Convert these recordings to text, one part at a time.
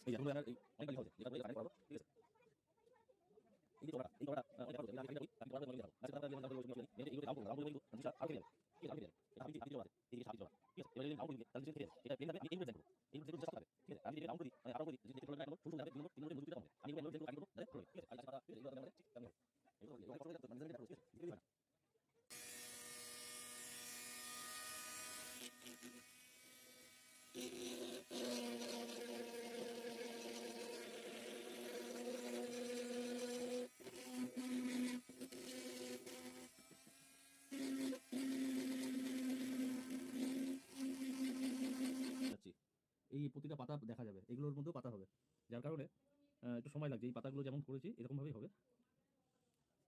এই যে আমরা এই অনেক লিখা আছে যেটা বলে কানেক্ট করব ঠিক আছে এই যে তোরা অনেক ভালো এটা আমি তোরা বলে দাও আজকে আমরা আমরা বলে বলি এই যে আমরা বলে বলি জিনিস আর কি ঠিক আছে এটা আমি জমা এই যে জমা ঠিক আছে এবারে যদি আউট দিই তাহলে যেটা এটা প্লেন হবে এই যে দেখো এই যে যেটা হবে ঠিক আছে আমি যদি আউট দিই মানে আরো দিই যদি দেখতে পারবে শুরু হবে তিন মিনিট মজুরি হবে আমি এবারে দেখো আগে দেবো ডাইরেক্ট ঠিক আছে আজকে আমরা ঠিক আছে আমরা ঠিক আমি এগুলো এগুলো করে তো মানে যেটা ঠিক আছে এই প্রতিটা পাতা দেখা যাবে এগুলোর মধ্যেও পাতা হবে যার কারণে একটু সময় লাগছে এই পাতাগুলো যেমন করেছি এরকমভাবেই হবে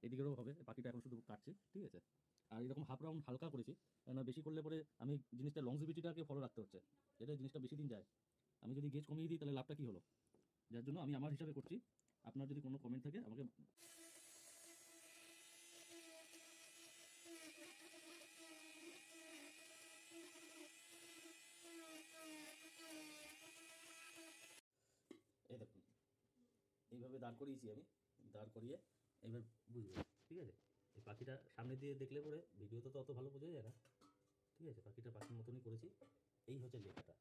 এদিকেরও হবে বাকিটা এখন শুধু কাটছি ঠিক আছে আর এরকম হাফ রাউন্ড হালকা করেছি কেননা বেশি করলে পরে আমি জিনিসটা লংজিভিটিটাকে ফলো রাখতে হচ্ছে এটা জিনিসটা বেশি দিন যায় আমি যদি গেজ কমিয়ে দিই তাহলে লাভটা কী হলো যার জন্য আমি আমার হিসাবে করছি আপনার যদি কোনো কমেন্ট থাকে আমাকে এই দেখুন এইভাবে দাঁড় করিয়েছি আমি দাঁড় করিয়ে এবার বুঝবো ঠিক আছে এই পাখিটা সামনে দিয়ে দেখলে পরে ভিডিওতে তো অত ভালো বোঝা যায় না ঠিক আছে পাখিটা পাখির মতনই করেছি এই হচ্ছে লেখাটা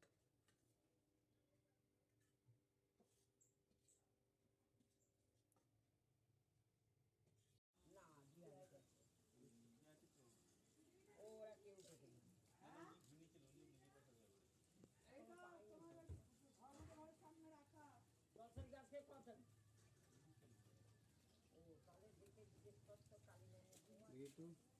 YouTube